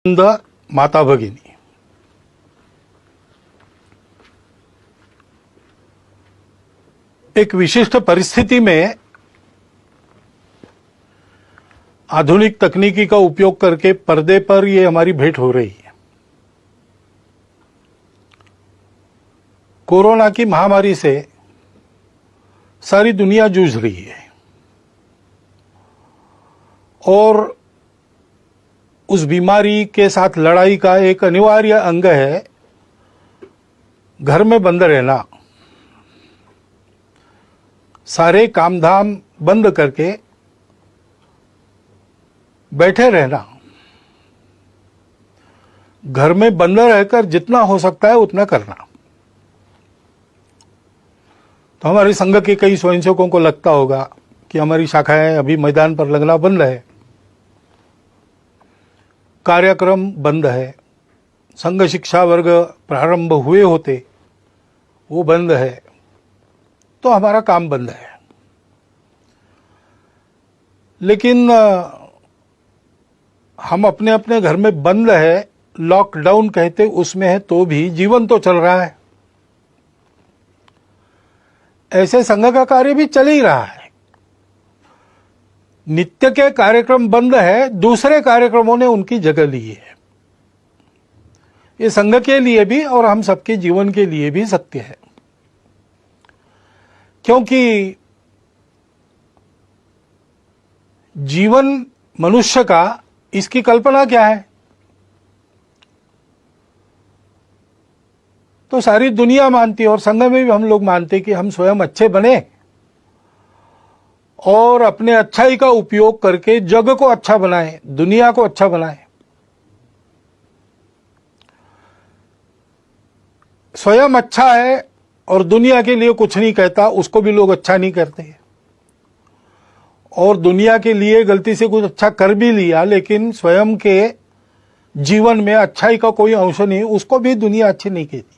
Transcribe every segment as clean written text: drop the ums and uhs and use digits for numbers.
माता भगिनी। एक विशिष्ट परिस्थिति में आधुनिक तकनीकी का उपयोग करके पर्दे पर ये हमारी भेंट हो रही है। कोरोना की महामारी से सारी दुनिया जूझ रही है और उस बीमारी के साथ लड़ाई का एक अनिवार्य अंग है घर में बंद रहना, सारे कामधाम बंद करके बैठे रहना, घर में बंद रहकर जितना हो सकता है उतना करना। तो हमारे संघ के कई स्वयंसेवकों को लगता होगा कि हमारी शाखाएं अभी मैदान पर लगना बंद है, कार्यक्रम बंद है, संघ शिक्षा वर्ग प्रारंभ हुए होते वो बंद है, तो हमारा काम बंद है। लेकिन हम अपने अपने घर में बंद है, लॉकडाउन कहते उसमें है, तो भी जीवन तो चल रहा है। ऐसे संघ का कार्य भी चल ही रहा है। नित्य के कार्यक्रम बंद है, दूसरे कार्यक्रमों ने उनकी जगह ली है। ये संघ के लिए भी और हम सबके जीवन के लिए भी सत्य है, क्योंकि जीवन मनुष्य का, इसकी कल्पना क्या है? तो सारी दुनिया मानती है और संघ में भी हम लोग मानते कि हम स्वयं अच्छे बने और अपने अच्छाई का उपयोग करके जग को अच्छा बनाएं, दुनिया को अच्छा बनाएं। स्वयं अच्छा है और दुनिया के लिए कुछ नहीं कहता, उसको भी लोग अच्छा नहीं करते। और दुनिया के लिए गलती से कुछ अच्छा कर भी लिया, लेकिन स्वयं के जीवन में अच्छाई का कोई अंश नहीं, उसको भी दुनिया अच्छी नहीं कहती।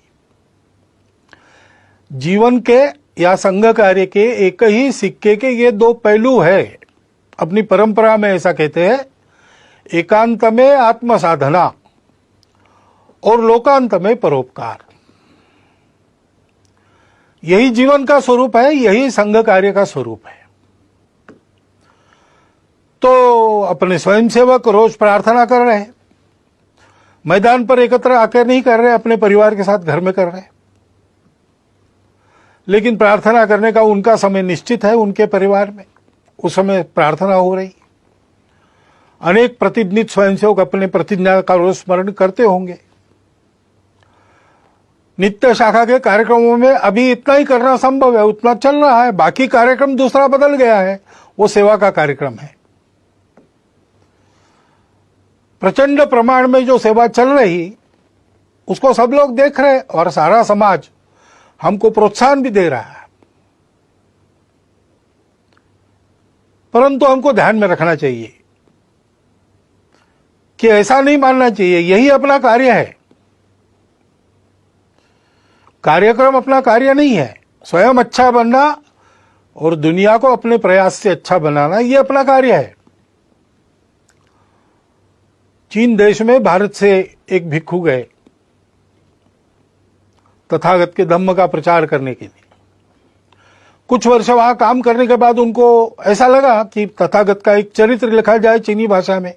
जीवन के या संघ कार्य के एक ही सिक्के के ये दो पहलू है। अपनी परंपरा में ऐसा कहते हैं, एकांत में आत्म साधना और लोकांत में परोपकार। यही जीवन का स्वरूप है, यही संघ कार्य का स्वरूप है। तो अपने स्वयंसेवक रोज प्रार्थना कर रहे हैं, मैदान पर एकत्र आकर नहीं कर रहे, अपने परिवार के साथ घर में कर रहे हैं। लेकिन प्रार्थना करने का उनका समय निश्चित है, उनके परिवार में उस समय प्रार्थना हो रही। अनेक प्रतिनिधि स्वयंसेवक अपने प्रतिज्ञा का रोज स्मरण करते होंगे। नित्य शाखा के कार्यक्रमों में अभी इतना ही करना संभव है, उतना चल रहा है। बाकी कार्यक्रम दूसरा बदल गया है, वो सेवा का कार्यक्रम है। प्रचंड प्रमाण में जो सेवा चल रही उसको सब लोग देख रहे और सारा समाज हमको प्रोत्साहन भी दे रहा है। परंतु हमको ध्यान में रखना चाहिए कि ऐसा नहीं मानना चाहिए यही अपना कार्य है। कार्यक्रम अपना कार्य नहीं है। स्वयं अच्छा बनना और दुनिया को अपने प्रयास से अच्छा बनाना, ये अपना कार्य है। चीन देश में भारत से एक भिक्षु गए तथागत के धम्म का प्रचार करने के लिए। कुछ वर्ष वहां काम करने के बाद उनको ऐसा लगा कि तथागत का एक चरित्र लिखा जाए चीनी भाषा में,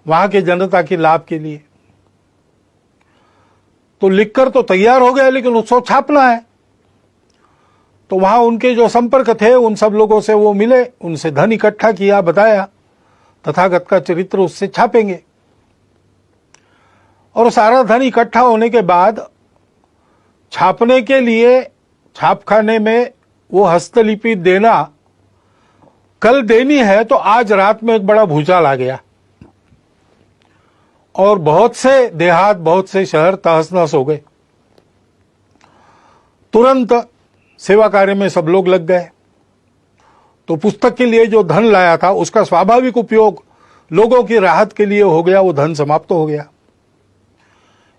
वहां के जनता के लाभ के लिए। तो लिखकर तो तैयार हो गया, लेकिन उसको छापना है। तो वहां उनके जो संपर्क थे उन सब लोगों से वो मिले, उनसे धन इकट्ठा किया, बताया तथागत का चरित्र उससे छापेंगे। और सारा धन इकट्ठा होने के बाद छापने के लिए छापखाने में वो हस्तलिपि देना कल देनी है, तो आज रात में एक बड़ा भूचाल आ गया और बहुत से देहात, बहुत से शहर तहस नहस हो गए। तुरंत सेवा कार्य में सब लोग लग गए। तो पुस्तक के लिए जो धन लाया था उसका स्वाभाविक उपयोग लोगों की राहत के लिए हो गया, वो धन समाप्त हो गया।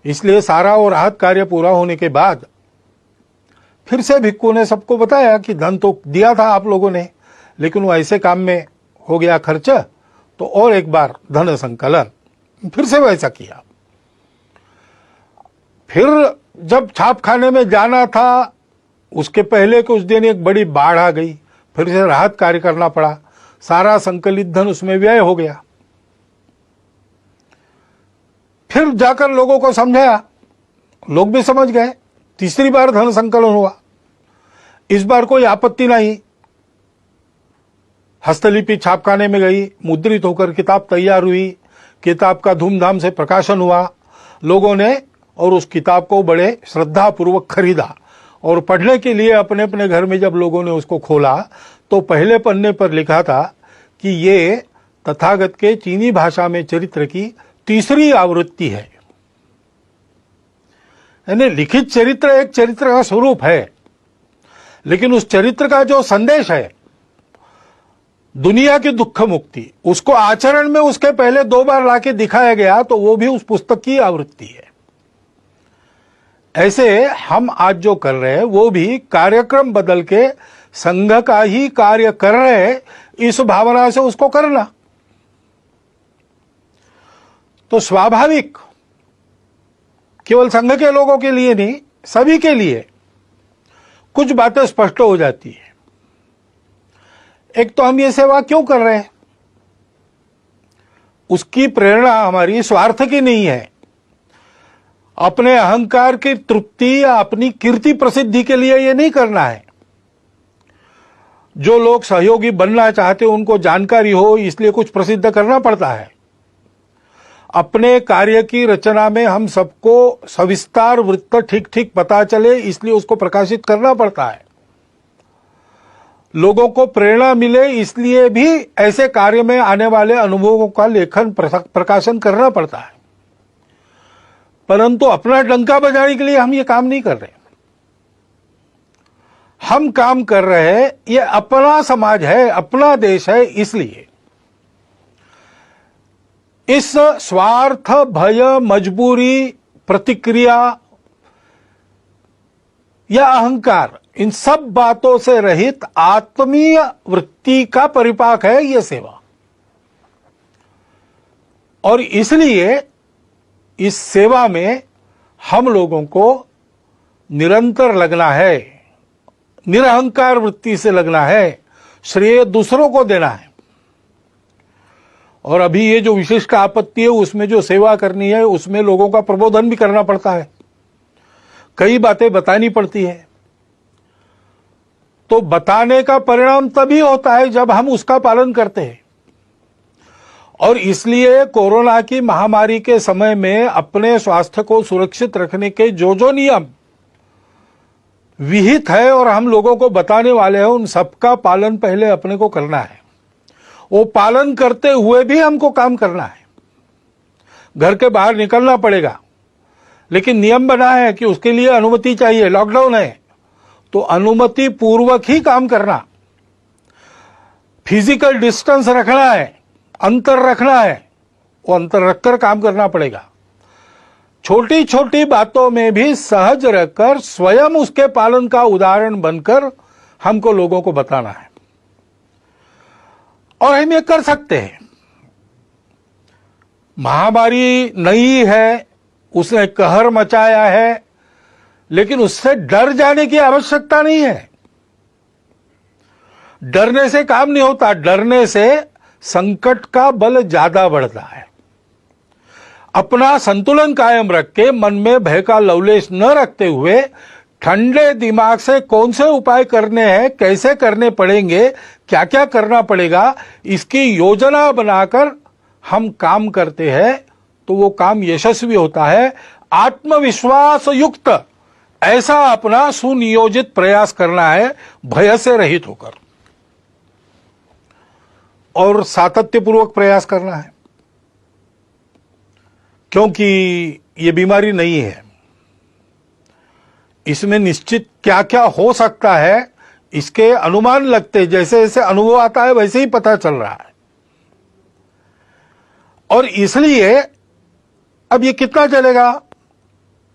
इसलिए सारा वो राहत कार्य पूरा होने के बाद फिर से भिक्खू ने सबको बताया कि धन तो दिया था आप लोगों ने, लेकिन वो ऐसे काम में हो गया खर्च, तो और एक बार धन संकलन फिर से वैसा किया। फिर जब छापखाने में जाना था, उसके पहले कुछ दिन एक बड़ी बाढ़ आ गई, फिर से राहत कार्य करना पड़ा, सारा संकलित धन उसमें व्यय हो गया। फिर जाकर लोगों को समझाया, लोग भी समझ गए, तीसरी बार धन संकलन हुआ। इस बार कोई आपत्ति नहीं, हस्तलिपि छापखाने में गई, मुद्रित होकर किताब तैयार हुई, किताब का धूमधाम से प्रकाशन हुआ लोगों ने, और उस किताब को बड़े श्रद्धापूर्वक खरीदा। और पढ़ने के लिए अपने अपने घर में जब लोगों ने उसको खोला तो पहले पन्ने पर लिखा था कि ये तथागत के चीनी भाषा में चरित्र की तीसरी आवृत्ति है। यानी लिखित चरित्र एक चरित्र का स्वरूप है, लेकिन उस चरित्र का जो संदेश है, दुनिया की दुख मुक्ति, उसको आचरण में उसके पहले 2 बार लाके दिखाया गया, तो वो भी उस पुस्तक की आवृत्ति है। ऐसे हम आज जो कर रहे हैं वो भी कार्यक्रम बदल के संघ का ही कार्य कर रहे हैं, इस भावना से उसको करना। तो स्वाभाविक केवल संघ के लोगों के लिए नहीं, सभी के लिए कुछ बातें स्पष्ट हो जाती है। एक तो हम ये सेवा क्यों कर रहे हैं, उसकी प्रेरणा हमारी स्वार्थ की नहीं है, अपने अहंकार की तृप्ति या अपनी कीर्ति प्रसिद्धि के लिए ये नहीं करना है। जो लोग सहयोगी बनना चाहते उनको जानकारी हो, इसलिए कुछ प्रसिद्ध करना पड़ता है। अपने कार्य की रचना में हम सबको सविस्तार वृत्त ठीक ठीक पता चले, इसलिए उसको प्रकाशित करना पड़ता है। लोगों को प्रेरणा मिले, इसलिए भी ऐसे कार्य में आने वाले अनुभवों का लेखन प्रकाशन करना पड़ता है। परंतु अपना डंका बजाने के लिए हम ये काम नहीं कर रहे। हम काम कर रहे हैं, ये अपना समाज है, अपना देश है, इसलिए इस स्वार्थ, भय, मजबूरी, प्रतिक्रिया या अहंकार, इन सब बातों से रहित आत्मीय वृत्ति का परिपाक है ये सेवा। और इसलिए इस सेवा में हम लोगों को निरंतर लगना है, निरहंकार वृत्ति से लगना है, श्रेय दूसरों को देना है। और अभी ये जो विशिष्ट आपत्ति है, उसमें जो सेवा करनी है, उसमें लोगों का प्रबोधन भी करना पड़ता है, कई बातें बतानी पड़ती है। तो बताने का परिणाम तभी होता है जब हम उसका पालन करते हैं। और इसलिए कोरोना की महामारी के समय में अपने स्वास्थ्य को सुरक्षित रखने के जो जो नियम विहित है और हम लोगों को बताने वाले हैं, उन सबका पालन पहले अपने को करना है। वो पालन करते हुए भी हमको काम करना है। घर के बाहर निकलना पड़ेगा, लेकिन नियम बना है कि उसके लिए अनुमति चाहिए। लॉकडाउन है तो अनुमति पूर्वक ही काम करना, फिजिकल डिस्टेंस रखना है, अंतर रखना है, वो अंतर रखकर काम करना पड़ेगा। छोटी छोटी बातों में भी सहज रहकर स्वयं उसके पालन का उदाहरण बनकर हमको लोगों को बताना है। और हम ये कर सकते हैं। महामारी नई है, उसने कहर मचाया है, लेकिन उससे डर जाने की आवश्यकता नहीं है। डरने से काम नहीं होता, डरने से संकट का बल ज्यादा बढ़ता है। अपना संतुलन कायम रख के, मन में भय का लवलेश न रखते हुए, ठंडे दिमाग से कौन से उपाय करने हैं, कैसे करने पड़ेंगे, क्या क्या करना पड़ेगा, इसकी योजना बनाकर हम काम करते हैं तो वो काम यशस्वी होता है। आत्मविश्वास युक्त ऐसा अपना सुनियोजित प्रयास करना है, भय से रहित होकर, और सातत्यपूर्वक प्रयास करना है। क्योंकि ये बीमारी नहीं है, इसमें निश्चित क्या क्या हो सकता है इसके अनुमान लगते, जैसे जैसे अनुभव आता है वैसे ही पता चल रहा है। और इसलिए अब ये कितना चलेगा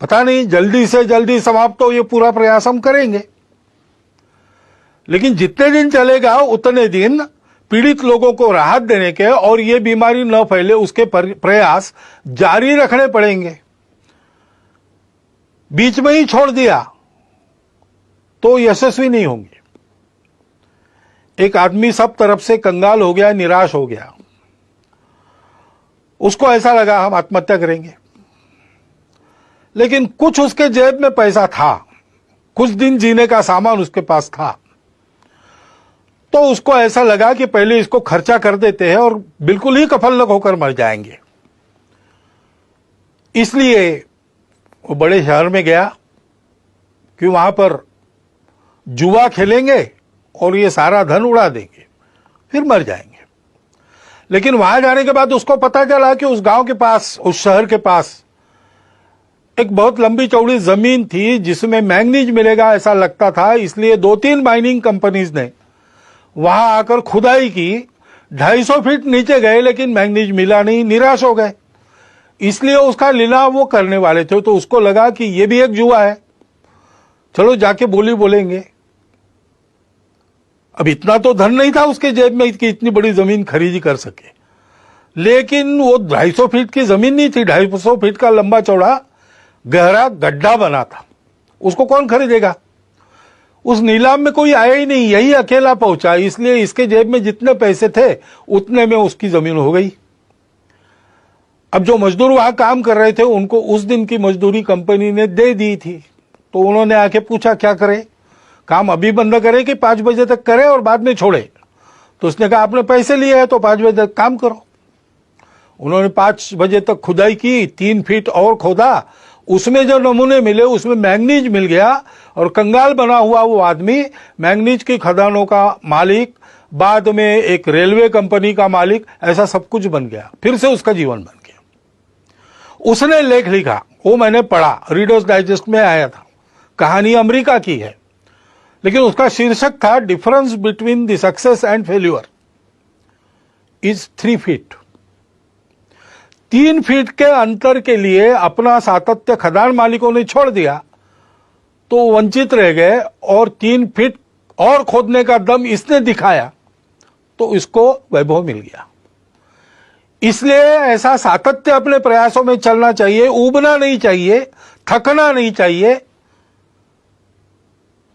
पता नहीं, जल्दी से जल्दी समाप्त हो, ये पूरा प्रयास हम करेंगे। लेकिन जितने दिन चलेगा उतने दिन पीड़ित लोगों को राहत देने के और ये बीमारी न फैले उसके प्रयास जारी रखने पड़ेंगे। बीच में ही छोड़ दिया तो यशस्वी नहीं होंगे। एक आदमी सब तरफ से कंगाल हो गया, निराश हो गया, उसको ऐसा लगा हम आत्महत्या करेंगे, लेकिन कुछ उसके जेब में पैसा था, कुछ दिन जीने का सामान उसके पास था, तो उसको ऐसा लगा कि पहले इसको खर्चा कर देते हैं और बिल्कुल ही कफलक होकर मर जाएंगे। इसलिए वो बड़े शहर में गया कि वहां पर जुआ खेलेंगे और ये सारा धन उड़ा देंगे, फिर मर जाएंगे। लेकिन वहां जाने के बाद उसको पता चला कि उस गांव के पास, उस शहर के पास एक बहुत लंबी चौड़ी जमीन थी जिसमें मैंगनीज मिलेगा ऐसा लगता था। इसलिए 2-3 माइनिंग कंपनीज ने वहां आकर खुदाई की। 250 फीट नीचे गए लेकिन मैंगनीज मिला नहीं, निराश हो गए। इसलिए उसका लीलाव वो करने वाले थे, तो उसको लगा कि ये भी एक जुआ है, चलो जाके बोली बोलेंगे। अब इतना तो धन नहीं था उसके जेब में कि इतनी बड़ी जमीन खरीदी कर सके, लेकिन वो 250 फीट की जमीन नहीं थी, 250 फीट का लंबा चौड़ा गहरा गड्ढा बना था। उसको कौन खरीदेगा? उस नीलाम में कोई आया ही नहीं, यही अकेला पहुंचा। इसलिए इसके जेब में जितने पैसे थे उतने में उसकी जमीन हो गई। अब जो मजदूर वहां काम कर रहे थे उनको उस दिन की मजदूरी कंपनी ने दे दी थी, तो उन्होंने आके पूछा क्या करें, काम अभी बंद करें कि 5 बजे तक करें और बाद में छोड़े? तो उसने कहा आपने पैसे लिए हैं तो 5 बजे तक काम करो। उन्होंने 5 बजे तक खुदाई की, 3 फीट और खोदा, उसमें जो नमूने मिले उसमें मैंगनीज मिल गया और कंगाल बना हुआ वो आदमी मैंगनीज की खदानों का मालिक, बाद में एक रेलवे कंपनी का मालिक, ऐसा सब कुछ बन गया। फिर से उसका जीवन बन गया। उसने लेख लिखा, वो मैंने पढ़ा, रीडर्स डाइजेस्ट में आया था। कहानी अमेरिका की है, लेकिन उसका शीर्षक था difference between the success and failure is 3 feet. 3 feet के अंतर के लिए अपना सातत्य खदान मालिकों ने छोड़ दिया तो वंचित रह गए, और 3 फीट और खोदने का दम इसने दिखाया तो इसको वैभव मिल गया। इसलिए ऐसा सातत्य अपने प्रयासों में चलना चाहिए, ऊबना नहीं चाहिए, थकना नहीं चाहिए,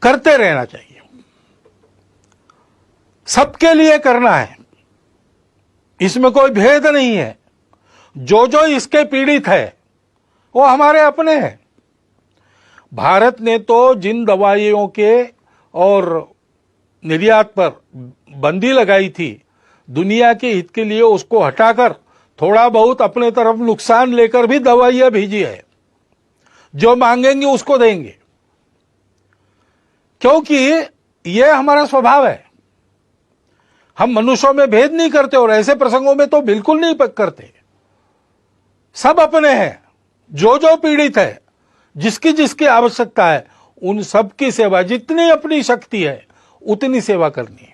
करते रहना चाहिए। सबके लिए करना है, इसमें कोई भेद नहीं है। जो जो इसके पीड़ित है वो हमारे अपने हैं। भारत ने तो जिन दवाइयों के और निर्यात पर बंदी लगाई थी, दुनिया के हित के लिए उसको हटाकर थोड़ा बहुत अपने तरफ नुकसान लेकर भी दवाइयां भेजी है। जो मांगेंगे उसको देंगे, क्योंकि यह हमारा स्वभाव है। हम मनुष्यों में भेद नहीं करते और ऐसे प्रसंगों में तो बिल्कुल नहीं करते। सब अपने हैं। जो जो पीड़ित है, जिसकी जिसकी आवश्यकता है, उन सब की सेवा, जितनी अपनी शक्ति है उतनी सेवा करनी है।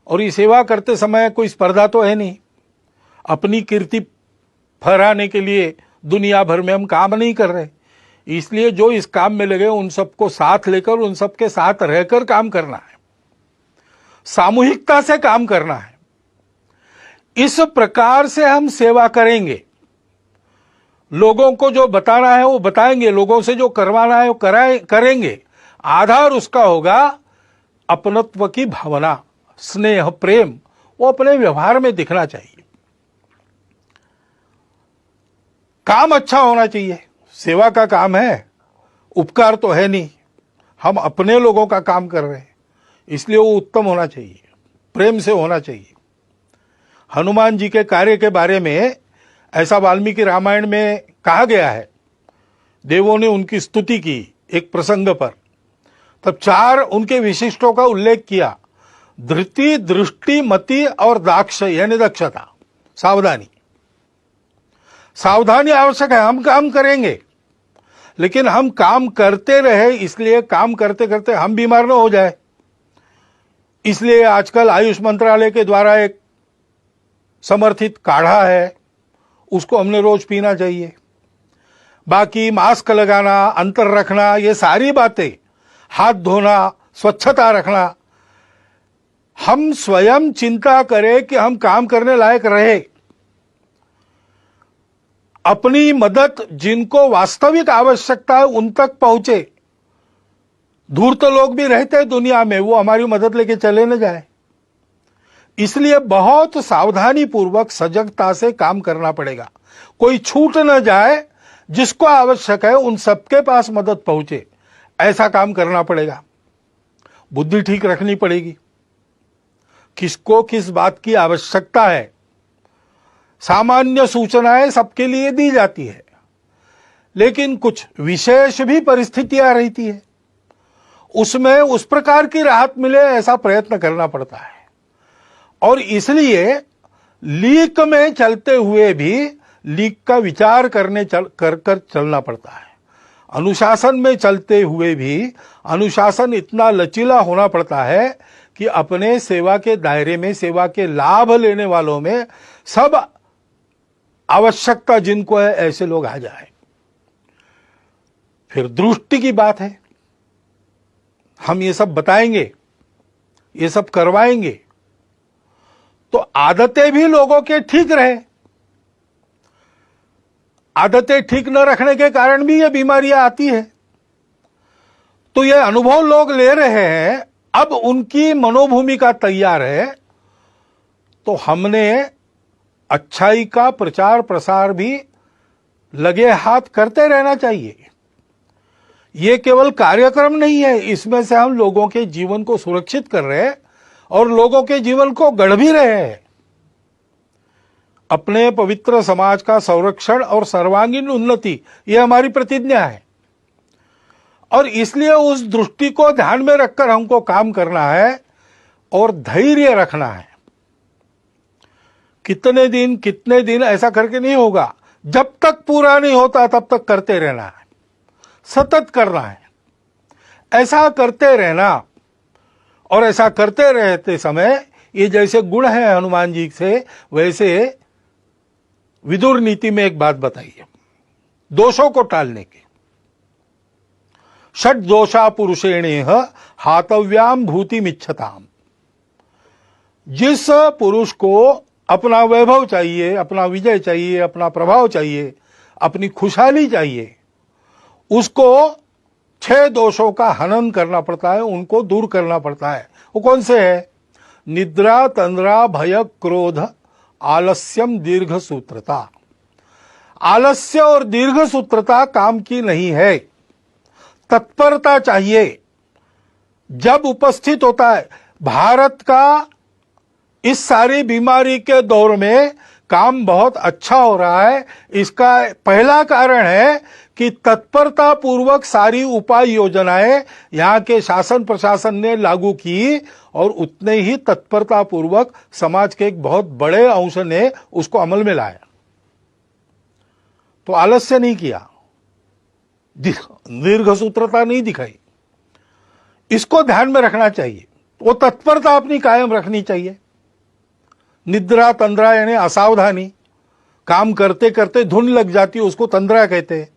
और ये सेवा करते समय कोई स्पर्धा तो है नहीं। अपनी कीर्ति फहराने के लिए दुनिया भर में हम काम नहीं कर रहे। इसलिए जो इस काम में लगे उन सबको साथ लेकर, उन सबके साथ रहकर काम करना है, सामूहिकता से काम करना है। इस प्रकार से हम सेवा करेंगे। लोगों को जो बताना है वो बताएंगे, लोगों से जो करवाना है वो करेंगे। आधार उसका होगा अपनत्व की भावना, स्नेह, प्रेम, वो अपने व्यवहार में दिखना चाहिए। काम अच्छा होना चाहिए। सेवा का काम है, उपकार तो है नहीं। हम अपने लोगों का काम कर रहे हैं, इसलिए वो उत्तम होना चाहिए, प्रेम से होना चाहिए। हनुमान जी के कार्य के बारे में ऐसा वाल्मीकि रामायण में कहा गया है। देवों ने उनकी स्तुति की एक प्रसंग पर, तब 4 उनके विशिष्टों का उल्लेख किया। धृति, दृष्टि, मति और दाक्ष, यानी दक्षता, सावधानी। सावधानी आवश्यक है। हम काम करेंगे, लेकिन हम काम करते रहे, इसलिए काम करते करते हम बीमार न हो जाए। इसलिए आजकल आयुष मंत्रालय के द्वारा एक समर्थित काढ़ा है, उसको हमने रोज पीना चाहिए। बाकी मास्क लगाना, अंतर रखना, ये सारी बातें, हाथ धोना, स्वच्छता रखना, हम स्वयं चिंता करें कि हम काम करने लायक रहे, अपनी मदद जिनको वास्तविक आवश्यकता है उन तक पहुंचे। दूर तो लोग भी रहते हैं दुनिया में, वो हमारी मदद लेके चले न जाए। इसलिए बहुत सावधानी पूर्वक सजगता से काम करना पड़ेगा। कोई छूट न जाए, जिसको आवश्यक है उन सबके पास मदद पहुंचे, ऐसा काम करना पड़ेगा। बुद्धि ठीक रखनी पड़ेगी, किसको किस बात की आवश्यकता है। सामान्य सूचनाएं सबके लिए दी जाती है, लेकिन कुछ विशेष भी परिस्थितियां रहती है, उसमें उस प्रकार की राहत मिले ऐसा प्रयत्न करना पड़ता है। और इसलिए लीक में चलते हुए भी लीक का विचार कर चलना पड़ता है। अनुशासन में चलते हुए भी अनुशासन इतना लचीला होना पड़ता है कि अपने सेवा के दायरे में, सेवा के लाभ लेने वालों में सब आवश्यकता जिनको है ऐसे लोग आ जाए। फिर दृष्टि की बात है, हम ये सब बताएंगे, ये सब करवाएंगे तो आदतें भी लोगों के ठीक रहे। आदतें ठीक न रखने के कारण भी ये बीमारियां आती है। तो ये अनुभव लोग ले रहे हैं, अब उनकी मनोभूमिका तैयार है, तो हमने अच्छाई का प्रचार प्रसार भी लगे हाथ करते रहना चाहिए। ये केवल कार्यक्रम नहीं है, इसमें से हम लोगों के जीवन को सुरक्षित कर रहे हैं और लोगों के जीवन को गढ़ भी रहे हैं। अपने पवित्र समाज का संरक्षण और सर्वांगीण उन्नति, ये हमारी प्रतिज्ञा है। और इसलिए उस दृष्टि को ध्यान में रखकर हमको काम करना है और धैर्य रखना है। कितने दिन ऐसा करके नहीं होगा, जब तक पूरा नहीं होता तब तक करते रहना है, सतत करना है। ऐसा करते रहना, और ऐसा करते रहते समय ये जैसे गुण है हनुमान जी से, वैसे विदुर नीति में एक बात बताइए दोषों को टालने की। षट दोषा पुरुषेणेह हातव्याम भूतिमिच्छताम। जिस पुरुष को अपना वैभव चाहिए, अपना विजय चाहिए, अपना प्रभाव चाहिए, अपनी खुशहाली चाहिए, उसको 6 दोषों का हनन करना पड़ता है, उनको दूर करना पड़ता है। वो कौन से है? निद्रा, तंद्रा, भय, क्रोध, आलस्यम, दीर्घ सूत्रता। आलस्य और दीर्घ सूत्रता काम की नहीं है। तत्परता चाहिए। जब उपस्थित होता है, भारत का इस सारी बीमारी के दौर में काम बहुत अच्छा हो रहा है। इसका पहला कारण है कि तत्परता पूर्वक सारी उपाय योजनाएं यहाँ के शासन प्रशासन ने लागू की, और उतने ही तत्परता पूर्वक समाज के एक बहुत बड़े अंश ने उसको अमल में लाया। तो आलस्य नहीं किया, दीर्घ सूत्रता नहीं दिखाई। इसको ध्यान में रखना चाहिए। वो तत्परता अपनी कायम रखनी चाहिए। निद्रा, तंद्रा यानी असावधानी, काम करते करते धुन लग जाती है, उसको तंद्रा कहते हैं।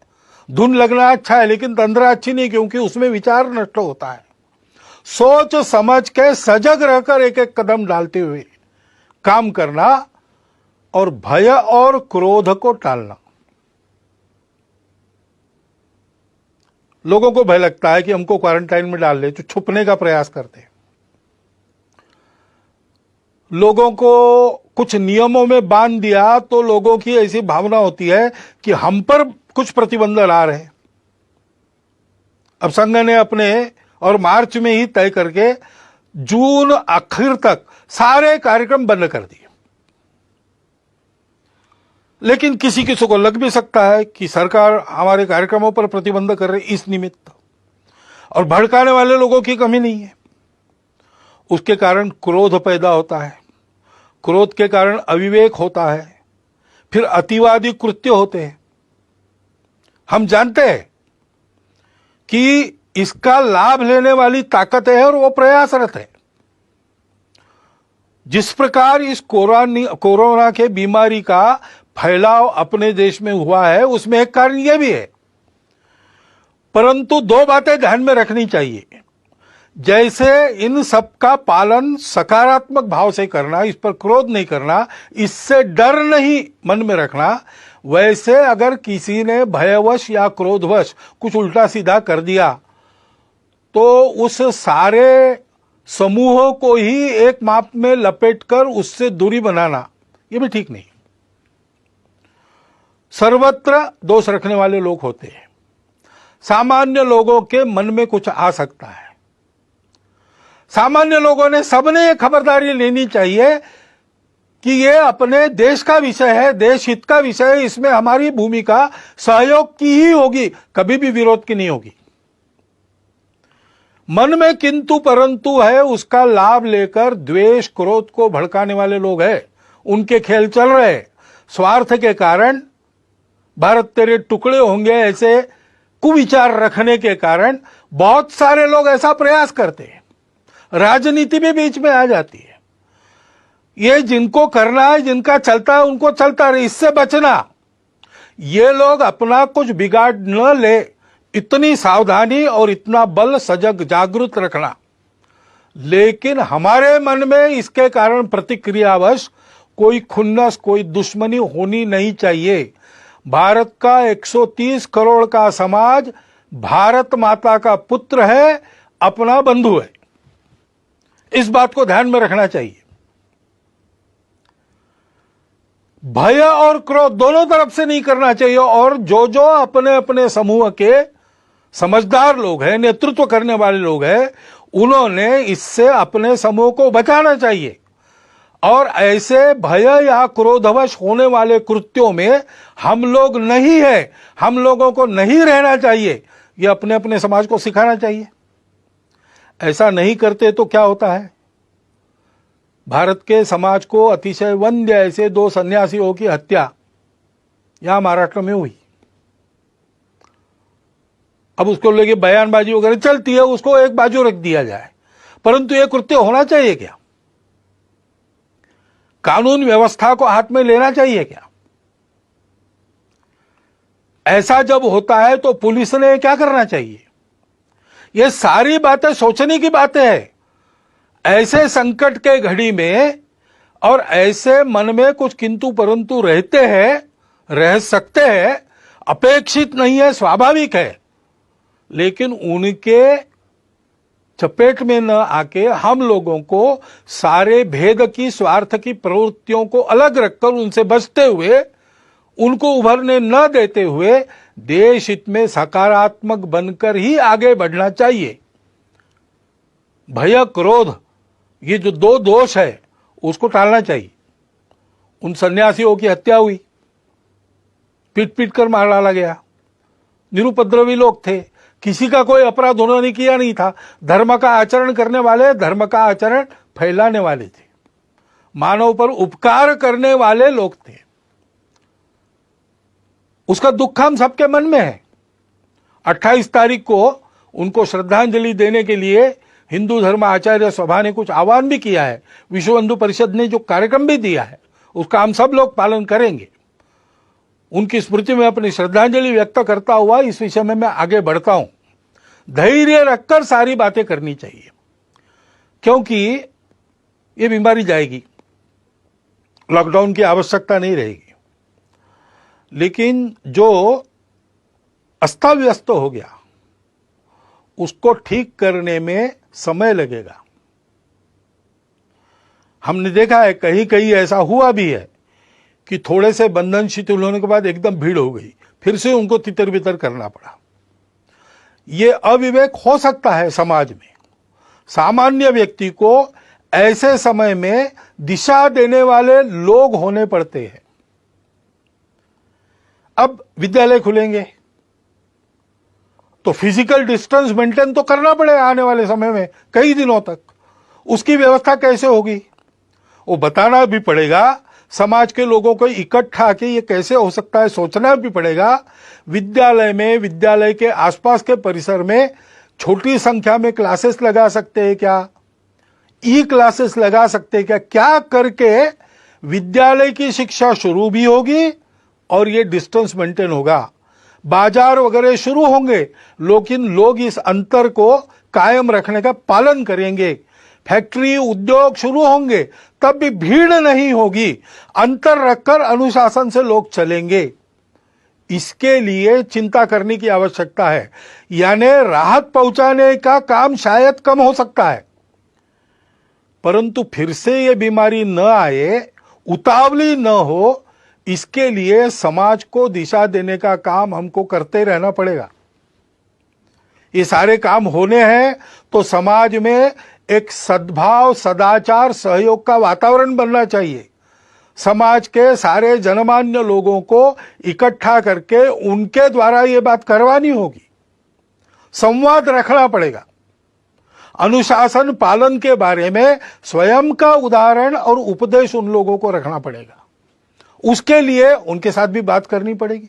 धुन लगना अच्छा है, लेकिन तंद्रा अच्छी नहीं, क्योंकि उसमें विचार नष्ट होता है। सोच समझ के सजग रहकर एक एक कदम डालते हुए काम करना, और भय और क्रोध को टालना। लोगों को भय लगता है कि हमको क्वारंटाइन में डाल ले, तो छुपने का प्रयास करते हैं। लोगों को कुछ नियमों में बांध दिया तो लोगों की ऐसी भावना होती है कि हम पर कुछ प्रतिबंध ला रहे हैं। अब संघ ने अपने और मार्च में ही तय करके जून आखिर तक सारे कार्यक्रम बंद कर दिए। लेकिन किसी किसी को लग भी सकता है कि सरकार हमारे कार्यक्रमों पर प्रतिबंध कर रही इस निमित्त, और भड़काने वाले लोगों की कमी नहीं है। उसके कारण क्रोध पैदा होता है, क्रोध के कारण अविवेक होता है, फिर अतिवादी कृत्य होते हैं। हम जानते हैं कि इसका लाभ लेने वाली ताकत है और वो प्रयासरत है। जिस प्रकार इस कोरोना के बीमारी का फैलाव अपने देश में हुआ है, उसमें एक कारण यह भी है। परंतु 2 बातें ध्यान में रखनी चाहिए। जैसे इन सब का पालन सकारात्मक भाव से करना, इस पर क्रोध नहीं करना, इससे डर नहीं मन में रखना, वैसे अगर किसी ने भयवश या क्रोधवश कुछ उल्टा सीधा कर दिया तो उस सारे समूहों को ही एक माप में लपेटकर उससे दूरी बनाना, ये भी ठीक नहीं। सर्वत्र दोष रखने वाले लोग होते हैं। सामान्य लोगों के मन में कुछ आ सकता है। सामान्य लोगों ने सबने ये खबरदारी लेनी चाहिए कि ये अपने देश का विषय है, देश हित का विषय है, इसमें हमारी भूमिका सहयोग की ही होगी, कभी भी विरोध की नहीं होगी। मन में किंतु परंतु है, उसका लाभ लेकर द्वेष क्रोध को भड़काने वाले लोग हैं, उनके खेल चल रहे। स्वार्थ के कारण भारत तेरे टुकड़े होंगे ऐसे कुविचार रखने के कारण बहुत सारे लोग ऐसा प्रयास करते हैं। राजनीति भी बीच में आ जाती है। ये जिनको करना है, जिनका चलता है उनको चलता रहे, इससे बचना। ये लोग अपना कुछ बिगाड़ न ले, इतनी सावधानी और इतना बल सजग जागृत रखना। लेकिन हमारे मन में इसके कारण प्रतिक्रियावश कोई खुन्नस, कोई दुश्मनी होनी नहीं चाहिए। भारत का 130 करोड़ का समाज भारत माता का पुत्र है, अपना बंधु है। इस बात को ध्यान में रखना चाहिए। भय और क्रोध दोनों तरफ से नहीं करना चाहिए। और जो जो अपने अपने समूह के समझदार लोग हैं, नेतृत्व करने वाले लोग हैं, उन्होंने इससे अपने समूह को बचाना चाहिए। और ऐसे भय या क्रोधवश होने वाले कृत्यों में हम लोग नहीं है, हम लोगों को नहीं रहना चाहिए, ये अपने अपने समाज को सिखाना चाहिए। ऐसा नहीं करते तो क्या होता है? भारत के समाज को अतिशय वंद्य ऐसे 2 सन्यासियों की हत्या यहां महाराष्ट्र में हुई। अब उसको लेके बयानबाजी वगैरह चलती है, उसको एक बाजू रख दिया जाए, परंतु यह कृत्य होना चाहिए क्या? कानून व्यवस्था को हाथ में लेना चाहिए क्या? ऐसा जब होता है तो पुलिस ने क्या करना चाहिए? ये सारी बातें सोचने की बातें हैं। ऐसे संकट के घड़ी में और ऐसे मन में कुछ किंतु परंतु रहते हैं, रह सकते हैं, अपेक्षित नहीं है, स्वाभाविक है। लेकिन उनके चपेट में न आके हम लोगों को सारे भेद की, स्वार्थ की प्रवृत्तियों को अलग रखकर उनसे बचते हुए, उनको उभरने न देते हुए देश हित में सकारात्मक बनकर ही आगे बढ़ना चाहिए। भय क्रोध, ये जो 2 दोष है, उसको टालना चाहिए। उन सन्यासियों की हत्या हुई, पीट पीट कर मार डाला गया। निरुपद्रवी लोग थे, किसी का कोई अपराध उन्होंने किया नहीं था। धर्म का आचरण करने वाले, धर्म का आचरण फैलाने वाले थे, मानव पर उपकार करने वाले लोग थे। उसका दुख हम सबके मन में है। 28 तारीख को उनको श्रद्धांजलि देने के लिए हिंदू धर्म आचार्य सभा ने कुछ आह्वान भी किया है। विश्व हिंदू परिषद ने जो कार्यक्रम भी दिया है, उसका हम सब लोग पालन करेंगे। उनकी स्मृति में अपनी श्रद्धांजलि व्यक्त करता हुआ इस विषय में मैं आगे बढ़ता हूं। धैर्य रखकर सारी बातें करनी चाहिए, क्योंकि ये बीमारी जाएगी, लॉकडाउन की आवश्यकता नहीं रहेगी। लेकिन जो अस्ताव्यस्त हो गया, उसको ठीक करने में समय लगेगा। हमने देखा है कहीं कहीं ऐसा हुआ भी है कि थोड़े से बंधन शिथिल होने के बाद एकदम भीड़ हो गई, फिर से उनको तितर बितर करना पड़ा। ये अविवेक हो सकता है समाज में। सामान्य व्यक्ति को ऐसे समय में दिशा देने वाले लोग होने पड़ते हैं। अब विद्यालय खुलेंगे तो फिजिकल डिस्टेंस मेंटेन तो करना पड़ेगा आने वाले समय में कई दिनों तक। उसकी व्यवस्था कैसे होगी वो बताना भी पड़ेगा। समाज के लोगों को इकट्ठा के ये कैसे हो सकता है सोचना भी पड़ेगा। विद्यालय में, विद्यालय के आसपास के परिसर में छोटी संख्या में क्लासेस लगा सकते हैं क्या? ई क्लासेस लगा सकते हैं क्या? क्या करके विद्यालय की शिक्षा शुरू भी होगी और ये डिस्टेंस मेंटेन होगा। बाजार वगैरह शुरू होंगे, लेकिन लोग इस अंतर को कायम रखने का पालन करेंगे। फैक्ट्री उद्योग शुरू होंगे तब भी भीड़ नहीं होगी, अंतर रखकर अनुशासन से लोग चलेंगे। इसके लिए चिंता करने की आवश्यकता है। यानी राहत पहुंचाने का काम शायद कम हो सकता है, परंतु फिर से ये बीमारी न आए, उतावली न हो, इसके लिए समाज को दिशा देने का काम हमको करते रहना पड़ेगा। ये सारे काम होने हैं तो समाज में एक सद्भाव, सदाचार, सहयोग का वातावरण बनना चाहिए। समाज के सारे जनमान्य लोगों को इकट्ठा करके उनके द्वारा ये बात करवानी होगी, संवाद रखना पड़ेगा। अनुशासन पालन के बारे में स्वयं का उदाहरण और उपदेश उन लोगों को रखना पड़ेगा। उसके लिए उनके साथ भी बात करनी पड़ेगी।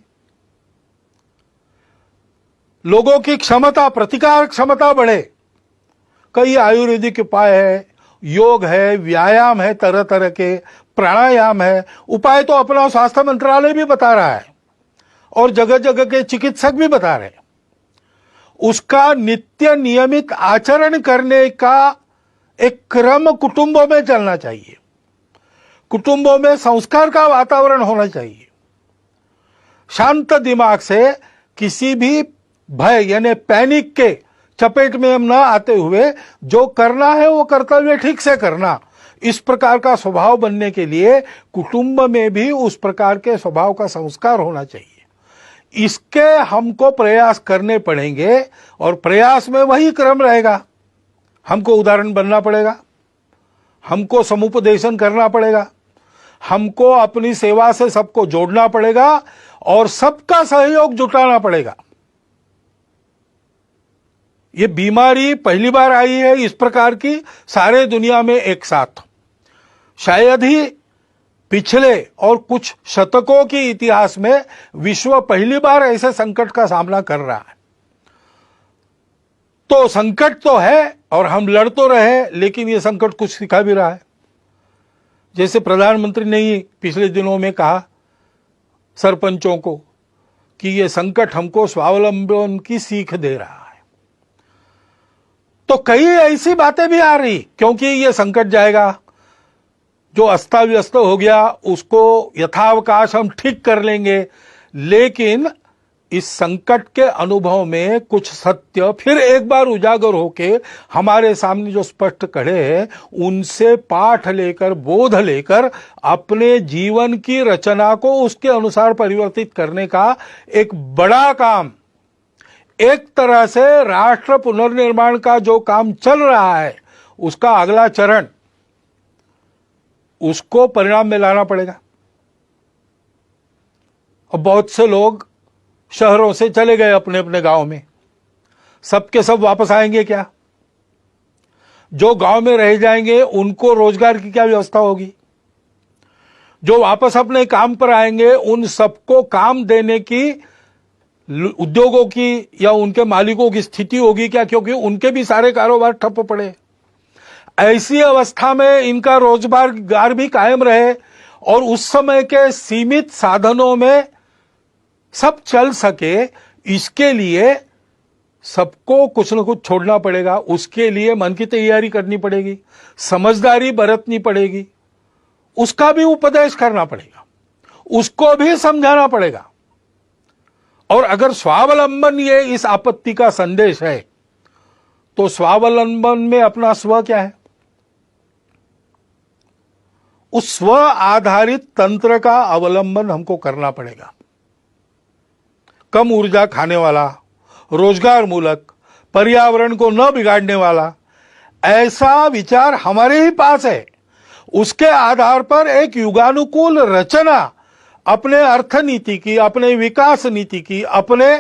लोगों की क्षमता, प्रतिकार क्षमता बढ़े। कई आयुर्वेदिक उपाय है, योग है, व्यायाम है, तरह तरह के प्राणायाम है। उपाय तो अपना स्वास्थ्य मंत्रालय भी बता रहा है और जगह जगह के चिकित्सक भी बता रहे हैं। उसका नित्य नियमित आचरण करने का एक क्रम कुटुंबों में चलना चाहिए। कुटुंबों में संस्कार का वातावरण होना चाहिए। शांत दिमाग से किसी भी भय यानी पैनिक के चपेट में हम न आते हुए जो करना है वो कर्तव्य ठीक से करना, इस प्रकार का स्वभाव बनने के लिए कुटुंब में भी उस प्रकार के स्वभाव का संस्कार होना चाहिए। इसके हमको प्रयास करने पड़ेंगे और प्रयास में वही क्रम रहेगा। हमको उदाहरण बनना पड़ेगा, हमको समुपदेशन करना पड़ेगा, हमको अपनी सेवा से सबको जोड़ना पड़ेगा और सबका सहयोग जुटाना पड़ेगा। ये बीमारी पहली बार आई है इस प्रकार की सारे दुनिया में एक साथ। शायद ही पिछले और कुछ शतकों के इतिहास में विश्व पहली बार ऐसे संकट का सामना कर रहा है। तो संकट तो है और हम लड़ तो रहे, लेकिन ये संकट कुछ सिखा भी रहा है। जैसे प्रधानमंत्री ने ही पिछले दिनों में कहा सरपंचों को कि ये संकट हमको स्वावलंबन की सीख दे रहा है। तो कई ऐसी बातें भी आ रही, क्योंकि ये संकट जाएगा, जो अस्ता व्यस्त हो गया उसको यथावकाश हम ठीक कर लेंगे, लेकिन इस संकट के अनुभव में कुछ सत्य फिर एक बार उजागर होके हमारे सामने जो स्पष्ट खड़े हैं, उनसे पाठ लेकर, बोध लेकर अपने जीवन की रचना को उसके अनुसार परिवर्तित करने का एक बड़ा काम, एक तरह से राष्ट्र पुनर्निर्माण का जो काम चल रहा है उसका अगला चरण, उसको परिणाम में लाना पड़ेगा। और बहुत से लोग शहरों से चले गए अपने अपने गांव में, सबके सब वापस आएंगे क्या? जो गांव में रह जाएंगे उनको रोजगार की क्या व्यवस्था होगी? जो वापस अपने काम पर आएंगे उन सबको काम देने की उद्योगों की या उनके मालिकों की स्थिति होगी क्या? क्योंकि उनके भी सारे कारोबार ठप पड़े। ऐसी अवस्था में इनका रोजगार भी कायम रहे और उस समय के सीमित साधनों में सब चल सके, इसके लिए सबको कुछ न कुछ छोड़ना पड़ेगा। उसके लिए मन की तैयारी करनी पड़ेगी, समझदारी बरतनी पड़ेगी, उसका भी उपदेश करना पड़ेगा, उसको भी समझाना पड़ेगा। और अगर स्वावलंबन ये इस आपत्ति का संदेश है, तो स्वावलंबन में अपना स्व क्या है? उस स्व आधारित तंत्र का अवलंबन हमको करना पड़ेगा। कम ऊर्जा खाने वाला, रोजगार मूलक, पर्यावरण को न बिगाड़ने वाला ऐसा विचार हमारे ही पास है। उसके आधार पर एक युगानुकूल रचना अपने अर्थनीति की, अपने विकास नीति की, अपने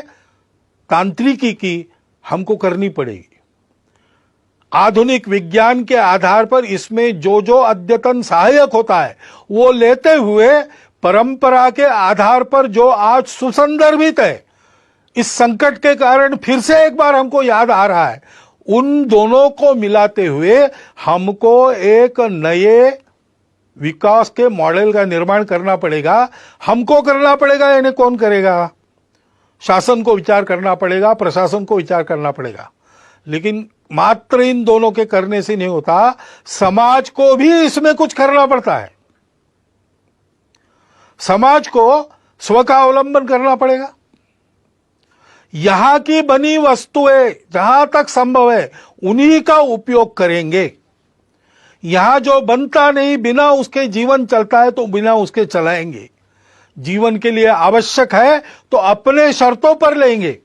तांत्रिकी की हमको करनी पड़ेगी। आधुनिक विज्ञान के आधार पर इसमें जो जो अद्यतन सहायक होता है वो लेते हुए परंपरा के आधार पर जो आज सुसंदर्भित है, इस संकट के कारण फिर से एक बार हमको याद आ रहा है, उन दोनों को मिलाते हुए हमको एक नए विकास के मॉडल का निर्माण करना पड़ेगा। हमको करना पड़ेगा, यानी कौन करेगा? शासन को विचार करना पड़ेगा, प्रशासन को विचार करना पड़ेगा। लेकिन मात्र इन दोनों के करने से नहीं होता, समाज को भी इसमें कुछ करना पड़ता है। समाज को स्व का अवलंबन करना पड़ेगा। यहां की बनी वस्तुएं जहां तक संभव है उन्हीं का उपयोग करेंगे। यहां जो बनता नहीं, बिना उसके जीवन चलता है तो बिना उसके चलाएंगे। जीवन के लिए आवश्यक है तो अपने शर्तों पर लेंगे,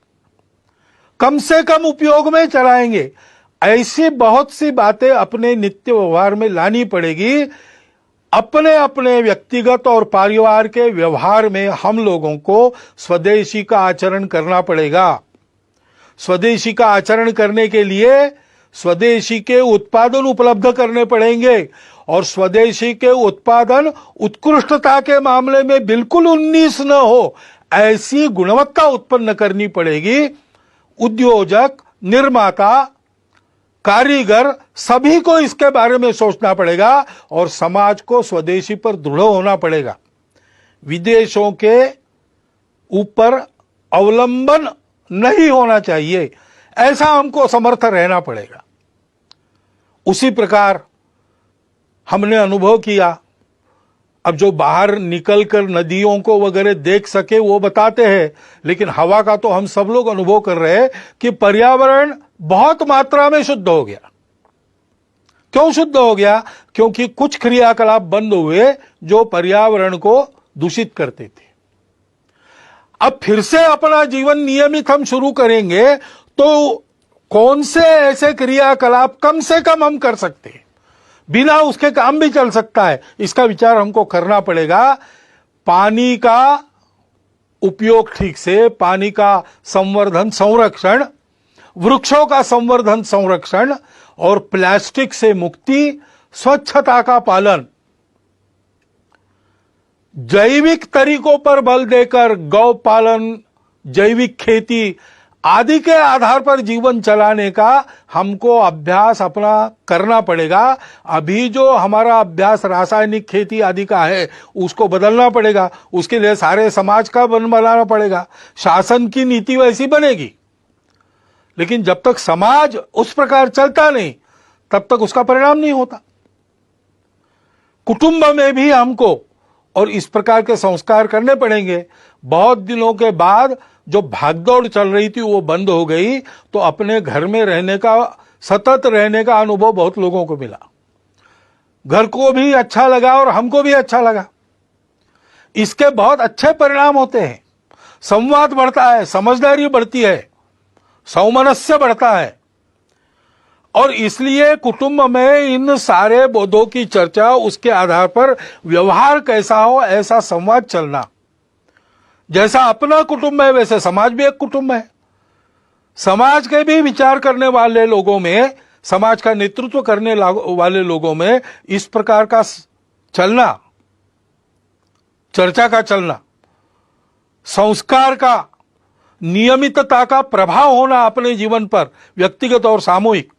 कम से कम उपयोग में चलाएंगे। ऐसी बहुत सी बातें अपने नित्य व्यवहार में लानी पड़ेगी। अपने अपने व्यक्तिगत और परिवार के व्यवहार में हम लोगों को स्वदेशी का आचरण करना पड़ेगा। स्वदेशी का आचरण करने के लिए स्वदेशी के उत्पादन उपलब्ध करने पड़ेंगे और स्वदेशी के उत्पादन उत्कृष्टता के मामले में बिल्कुल 19 न हो, ऐसी गुणवत्ता उत्पन्न करनी पड़ेगी। उद्योजक, निर्माता, कारीगर सभी को इसके बारे में सोचना पड़ेगा और समाज को स्वदेशी पर दृढ़ होना पड़ेगा। विदेशों के ऊपर अवलंबन नहीं होना चाहिए, ऐसा हमको समर्थ रहना पड़ेगा। उसी प्रकार हमने अनुभव किया। अब जो बाहर निकलकर नदियों को वगैरह देख सके वो बताते हैं, लेकिन हवा का तो हम सब लोग अनुभव कर रहे हैं कि पर्यावरण बहुत मात्रा में शुद्ध हो गया। क्यों शुद्ध हो गया? क्योंकि कुछ क्रियाकलाप बंद हुए जो पर्यावरण को दूषित करते थे। अब फिर से अपना जीवन नियमित हम शुरू करेंगे तो कौन से ऐसे क्रियाकलाप कम से कम हम कर सकते हैं, बिना उसके काम भी चल सकता है, इसका विचार हमको करना पड़ेगा। पानी का उपयोग ठीक से, पानी का संवर्धन संरक्षण, वृक्षों का संवर्धन संरक्षण और प्लास्टिक से मुक्ति, स्वच्छता का पालन, जैविक तरीकों पर बल देकर गौ पालन, जैविक खेती आदि के आधार पर जीवन चलाने का हमको अभ्यास अपना करना पड़ेगा। अभी जो हमारा अभ्यास रासायनिक खेती आदि का है उसको बदलना पड़ेगा। उसके लिए सारे समाज का बनाना पड़ेगा। शासन की नीति वैसी बनेगी, लेकिन जब तक समाज उस प्रकार चलता नहीं तब तक उसका परिणाम नहीं होता। कुटुंब में भी हमको और इस प्रकार के संस्कार करने पड़ेंगे। बहुत दिनों के बाद जो भागदौड़ चल रही थी वो बंद हो गई, तो अपने घर में रहने का, सतत रहने का अनुभव बहुत लोगों को मिला। घर को भी अच्छा लगा और हमको भी अच्छा लगा। इसके बहुत अच्छे परिणाम होते हैं। संवाद बढ़ता है, समझदारी बढ़ती है, सौमनस्य बढ़ता है और इसलिए कुटुंब में इन सारे बोधों की चर्चा, उसके आधार पर व्यवहार कैसा हो ऐसा संवाद चलना। जैसा अपना कुटुंब है वैसे समाज भी एक कुटुंब है। समाज के भी विचार करने वाले लोगों में, समाज का नेतृत्व करने वाले लोगों में इस प्रकार का चलना, चर्चा का चलना, संस्कार का, नियमितता का प्रभाव होना अपने जीवन पर, व्यक्तिगत और सामूहिक,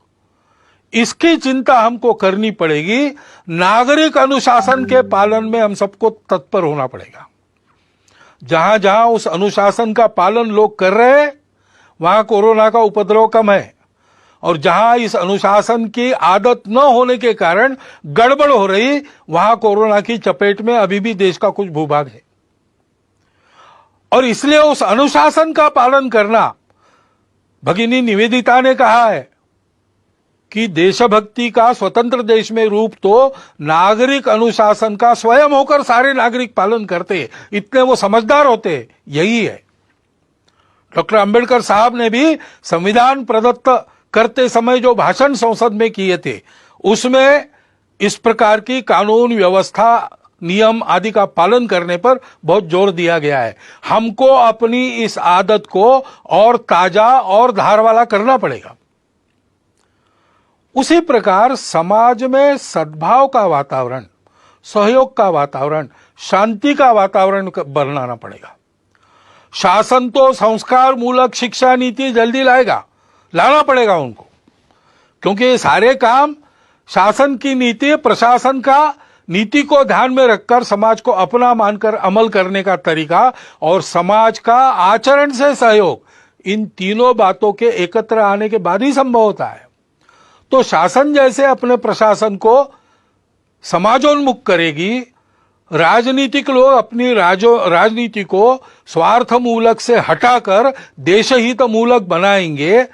इसकी चिंता हमको करनी पड़ेगी। नागरिक अनुशासन के पालन में हम सबको तत्पर होना पड़ेगा। जहां जहां उस अनुशासन का पालन लोग कर रहे हैं वहां कोरोना का उपद्रव कम है, और जहां इस अनुशासन की आदत न होने के कारण गड़बड़ हो रही वहां कोरोना की चपेट में अभी भी देश का कुछ भूभाग है। और इसलिए उस अनुशासन का पालन करना, भगिनी निवेदिता ने कहा है कि देशभक्ति का स्वतंत्र देश में रूप तो नागरिक अनुशासन का स्वयं होकर सारे नागरिक पालन करते, इतने वो समझदार होते, यही है। डॉक्टर अंबेडकर साहब ने भी संविधान प्रदत्त करते समय जो भाषण संसद में किए थे उसमें इस प्रकार की कानून व्यवस्था, नियम आदि का पालन करने पर बहुत जोर दिया गया है। हमको अपनी इस आदत को और ताजा और धार वाला करना पड़ेगा। उसी प्रकार समाज में सद्भाव का वातावरण, सहयोग का वातावरण, शांति का वातावरण बनाना पड़ेगा। शासन तो संस्कार मूलक शिक्षा नीति जल्दी लाना पड़ेगा उनको, क्योंकि ये सारे काम शासन की नीति, प्रशासन का नीति को ध्यान में रखकर समाज को अपना मानकर अमल करने का तरीका और समाज का आचरण से सहयोग, इन तीनों बातों के एकत्र आने के बाद ही संभव होता है। तो शासन जैसे अपने प्रशासन को समाजोन्मुख करेगी, राजनीतिक लोग अपनी राजनीति को स्वार्थ मूलक से हटाकर देशहित मूलक बनाएंगे,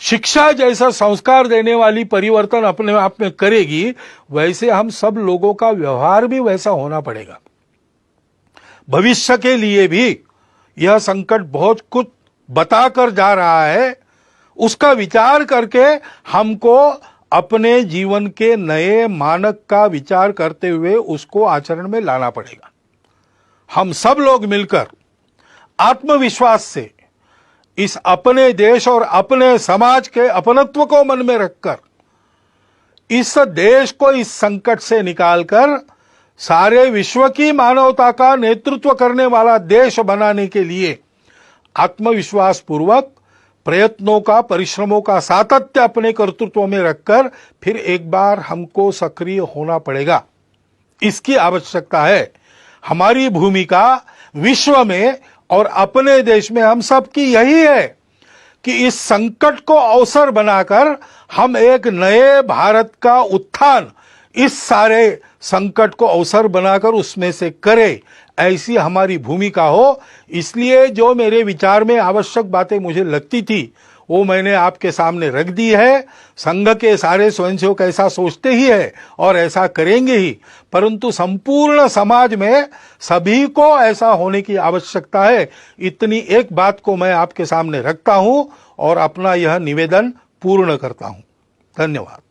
शिक्षा जैसा संस्कार देने वाली परिवर्तन अपने आप में करेगी, वैसे हम सब लोगों का व्यवहार भी वैसा होना पड़ेगा। भविष्य के लिए भी यह संकट बहुत कुछ बताकर जा रहा है, उसका विचार करके हमको अपने जीवन के नए मानक का विचार करते हुए उसको आचरण में लाना पड़ेगा। हम सब लोग मिलकर आत्मविश्वास से इस अपने देश और अपने समाज के अपनत्व को मन में रखकर इस देश को इस संकट से निकालकर सारे विश्व की मानवता का नेतृत्व करने वाला देश बनाने के लिए आत्मविश्वास पूर्वक प्रयत्नों का, परिश्रमों का सातत्य अपने कर्तृत्व में रखकर फिर एक बार हमको सक्रिय होना पड़ेगा। इसकी आवश्यकता है। हमारी भूमिका विश्व में और अपने देश में हम सब की यही है कि इस संकट को अवसर बनाकर हम एक नए भारत का उत्थान इस सारे संकट को अवसर बनाकर उसमें से करें, ऐसी हमारी भूमिका हो। इसलिए जो मेरे विचार में आवश्यक बातें मुझे लगती थी वो मैंने आपके सामने रख दी है। संघ के सारे स्वयंसेवक ऐसा सोचते ही है और ऐसा करेंगे ही, परंतु संपूर्ण समाज में सभी को ऐसा होने की आवश्यकता है। इतनी एक बात को मैं आपके सामने रखता हूं और अपना यह निवेदन पूर्ण करता हूं। धन्यवाद।